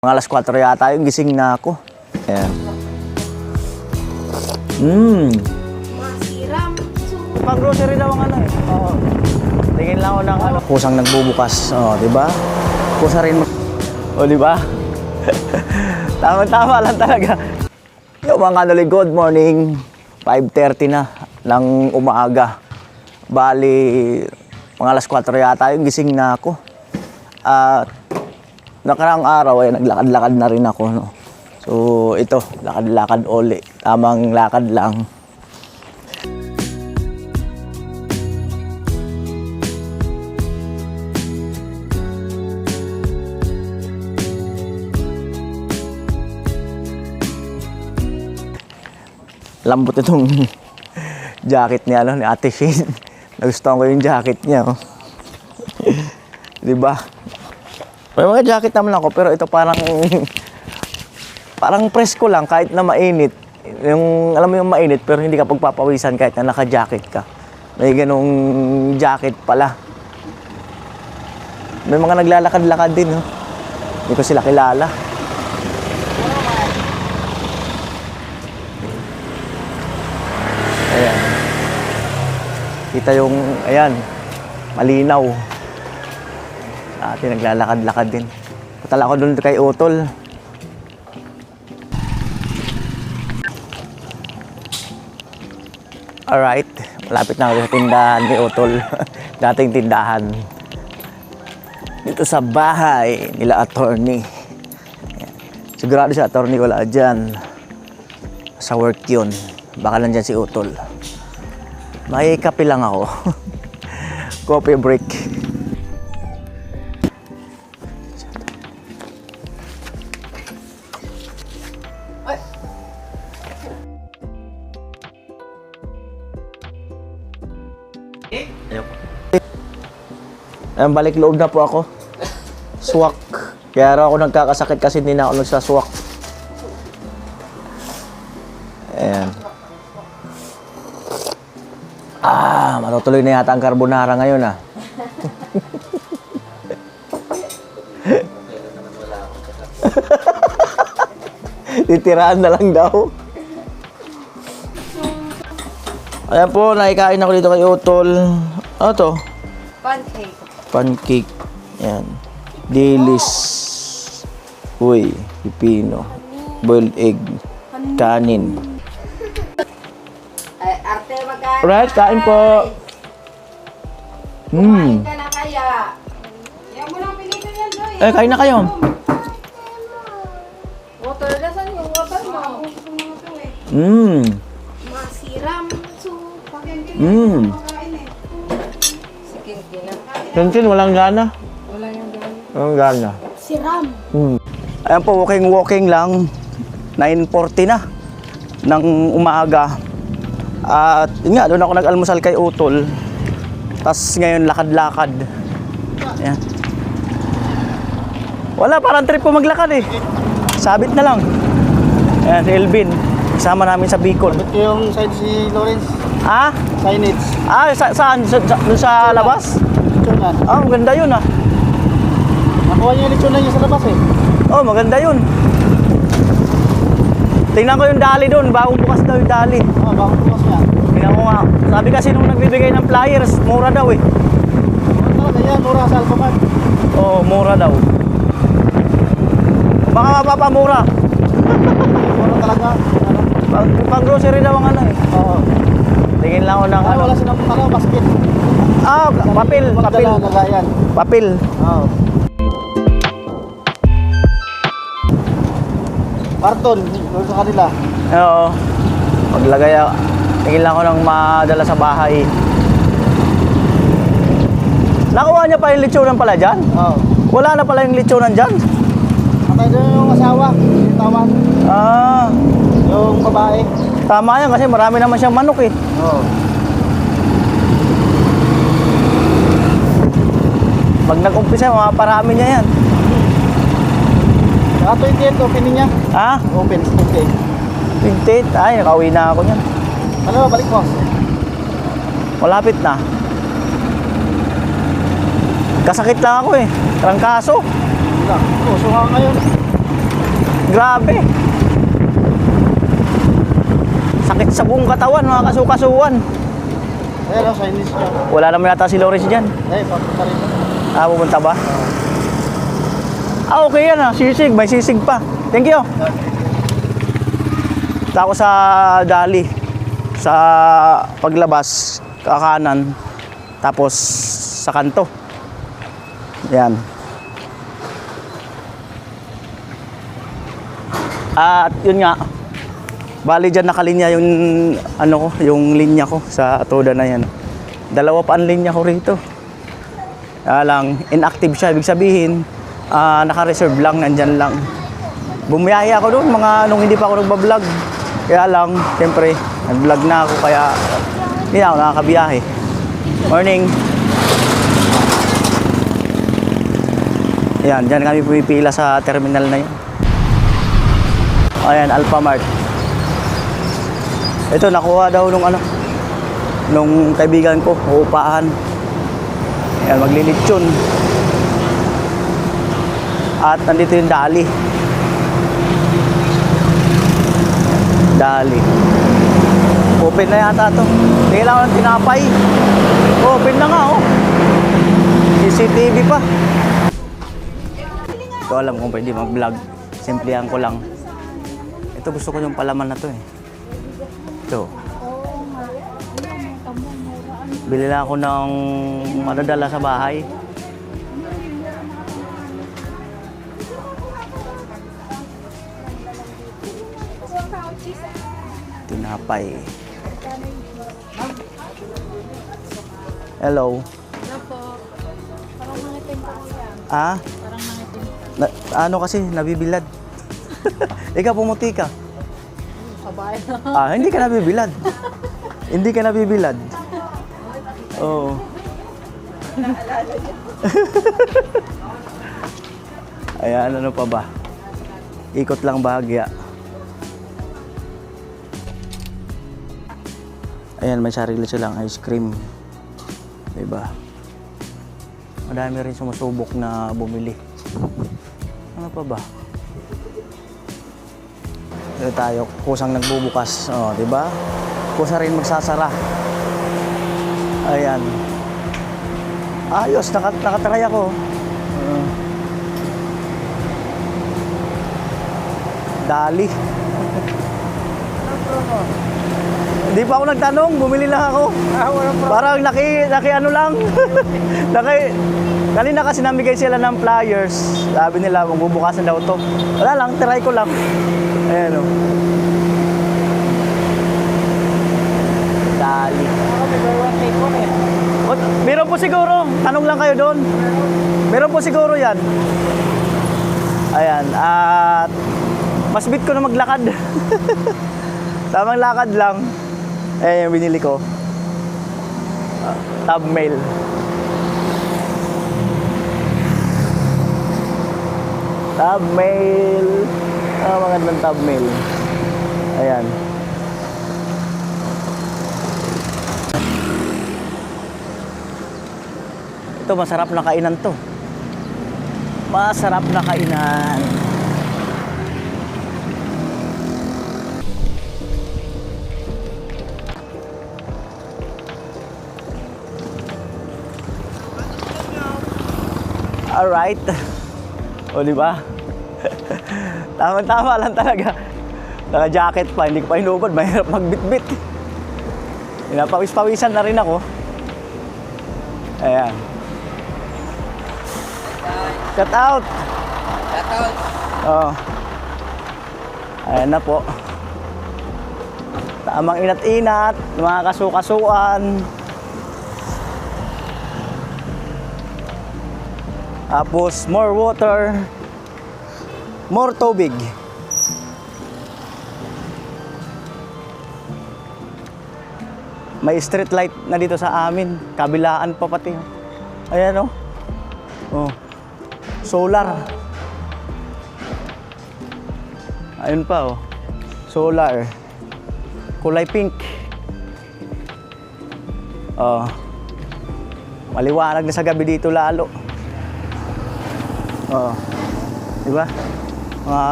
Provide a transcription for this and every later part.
Mga alas 4 yata yung gising na ako. Ayan. Masiram. Pang grocery daw ang ano eh. Oo. Tingin lang ako ng ano. Kusang nagbubukas. Oo, di ba? Kusa rin mo. O, di ba? Tama-tama lang talaga. Yung mga kanoli, good morning. 5:30 na ng umaga. Bali, mga alas 4 yata yung gising na ako. At nakaraang araw ay naglakad-lakad na rin ako, no. So, ito, lakad-lakad uli. Tamang lakad lang. Lambot itong jacket niya, no, ni Ate Shane. Nagustuhan ko yung jacket niya, oh. Di ba? May mga jacket naman ako, pero ito parang parang presko lang kahit na mainit. Yung, alam mo yung mainit, pero hindi ka pagpapawisan kahit na naka-jacket ka. May ganong jacket pala. May mga naglalakad-lakad din, no? Hindi ko sila kilala. Ayan. Kita yung, ayan, malinaw. Ate, naglalakad-lakad din. Patala ako doon kay Utol. Alright, malapit na ako sa tindahan ni Utol. Dating tindahan. Dito sa bahay nila attorney. Sigurado si attorney wala dyan. Sa work yun. Baka nandyan si Utol. May kape lang ako. Coffee break. Ayan, balik loob na po ako. Swak. Kaya raw ako nagkakasakit kasi hindi na ako nagsaswak. Ayan. Matutuloy na yata ang carbonara ngayon, ah. Titiraan na lang daw. Ayan po, nakikain ako dito kay Utol. Ano to? Pancake. Pancake. Ayan. Dilis. Uy, pipino. Boiled egg. Kanin. Ay, arte magkain. Alright, kain po. Kumain ka na kaya. Yan mo lang pilitin yan, Loy. Eh, kain na kayo. Water, nasan yung water mo? Masiram. So, pagkain eh. Sige, na. Tintin, walang gana. Wala yung gano'n. Walang gana. Siram. Ayan po, walking lang. 9:40 na ng umaga. At yun nga, doon ako nag-almusal kay Utol. Tapos ngayon, lakad-lakad. Ayan. Wala, parang trip ko maglakad eh. Sabit na lang. Ayan, si Elvin. Kasama namin sa Bicol. Ba't yung side si Lawrence? Ah? Signage. Saan? Doon sa labas? Lechonan. Maganda yun ah. Nakuha niya yung lechonan niya sa labas eh. Oh, maganda yun. Tingnan ko yung dali doon. Bagong bukas daw yung dali. Bakit bukas niya? Tingnan ko nga. Sabi kasi nung nagbibigay ng flyers, mura daw eh. Mura talaga yan, mura sa Alphamart. Oo, mura daw. Baka mapapamura. Mura talaga. Pang grocery daw ang ano eh. Oo. Tingin lang ako ng ano. Wala silang basket. Papel. Magdala, lagayan. Papel. Oo. Karton, doon sa kanila. Oo. Maglagay ako. Tingin lang ako ng madala sa bahay. Nakuha niya pa yung lechonan pala dyan? Oo. Wala na pala yung lechonan dyan? Patay doon yung asawa, yung tawag. Yung babae. Tama yan kasi marami naman siyang manok eh. Oo. Pag nag-umpisa, mapaparami niya yan. Saka 28, opening niya. Ha? Open, 28. 28? Ay, nakauwi na ako niyan. Ano, balik mo? Malapit na. Kasakit lang ako eh. Trangkaso. Puso nga ngayon. Grabe. Sakit sa buong katawan, mga kasukasuan. Ayan o, Chinese ka. Wala naman yata si Lawrence dyan. Eh, papunta rin. Ah, pupunta ba? Ah, okay yan ah. Sisig. May sisig pa. Thank you. Punta ako sa Dali. Sa paglabas, kakanan. Tapos sa kanto. Yan. At yun nga. Bali dyan nakalinya yung ano ko, yung linya ko sa toda na yan. Dalawa pa ang linya ko rito. Lang inactive siya, ibig sabihin naka-reserve lang, nandyan lang. Bumiyahe ako doon nung hindi pa ako nagba-vlog. Kaya lang, siyempre, nag-vlog na ako kaya hindi na ako nakakabiyahe. Morning. Ayan, dyan kami pumipila sa terminal na yun. Ayan, Alphamart. Ito, nakuha daw nung kaibigan ko, uupahan. Ayan, maglilitsyon. At nandito yung Dali. Dali. Open na yata to. Tingin lang ako ng tinapay. Open na nga, oh. CCTV pa. Ito alam kung pwede mag-vlog. Simplihan ko lang. Ito gusto ko yung palaman na to eh. Ito. Bili lang ako ng madadala sa bahay. Tinapay. Hello. Ano po? Parang nangitim pa ko yan. Ah? Parang nangitim pa. Ano kasi, nabibilad. Ikaw pumuti ka. Sabay na. Hindi ka nabibilad. Hindi ka nabibilad. Oo. Ayan, ano pa ba? Ikot lang bahagya. Ayan, may sarili silang ice cream. Diba? Madami rin sumusubok na bumili. Ano pa ba? Ito tayo, kusang nagbubukas. Oh, diba? Kusa rin magsasara. Ayan. Ayos, nakatry ako. Dali. Hindi pa ako nagtanong, bumili lang ako. Parang ano lang. Kanina kasi namigay sila ng flyers. Sabi nila, magbubukasan daw to. Wala lang, try ko lang. Ayan o. Dali. Meron po siguro. Tanong lang kayo doon. Meron po siguro yan. Ayan. At mas bit ko na maglakad. Tamang lakad lang. Ayan yung binili ko. Tab mail. Tab mail. Magandang tab mail. Ayan. Ito, masarap na kainan to. Masarap na kainan. Alright. O, di ba? Tama-tama lang talaga. Naka-jacket pa, hindi ko pa hinubad. Mahirap magbitbit. Pinapawis-pawisan na rin ako. Ayan. Cut out. Cut out. Oh. Ayan na po. Tamang inat-inat, mga kasukasuan. Tapos more water, more tubig. May street light na dito sa amin, kabilaan pa pati. Ayan oh. Oh. Solar. Ayun pa oh. Solar. Kulay pink. Oh. Maliwanag na sa gabi dito lalo. Oh. Di ba?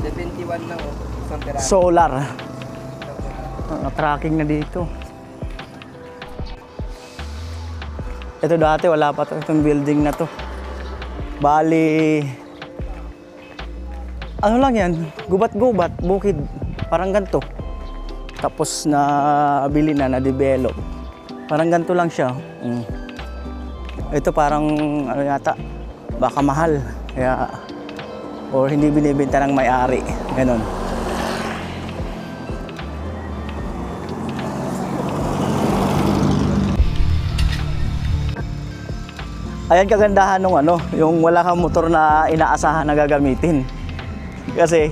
71 lang oh. Isang piraso. Solar. Tracking na dito. Ito dati wala pa to, itong building na to. Bali, ano lang yan, gubat-gubat, bukid, parang ganito. Tapos na bili na-develop. Parang ganito lang siya. Ito parang ano yata, baka mahal. Kaya, or hindi binibenta ng may-ari. Ganon. Ayan kagandahan nung ano, yung wala kang motor na inaasahan na gagamitin. Kasi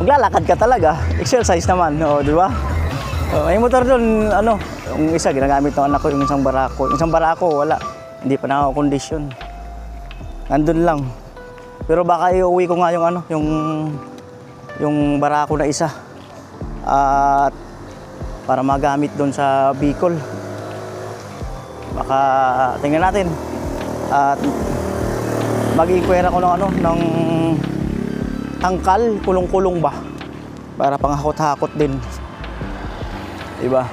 maglalakad ka talaga, exercise naman, no, di ba? May motor doon, ano, yung isa ginagamit ng anak ko, yung isang barako. Yung isang barako, wala, hindi pa nakakondisyon. Nandun lang. Pero baka iuwi ko nga yung ano, yung barako na isa. At para magamit doon sa Bicol. Baka tingnan natin. At mag-inquire ako ng ano, ng tangkal, kulong-kulong ba? Para panghakot-hakot din. Diba?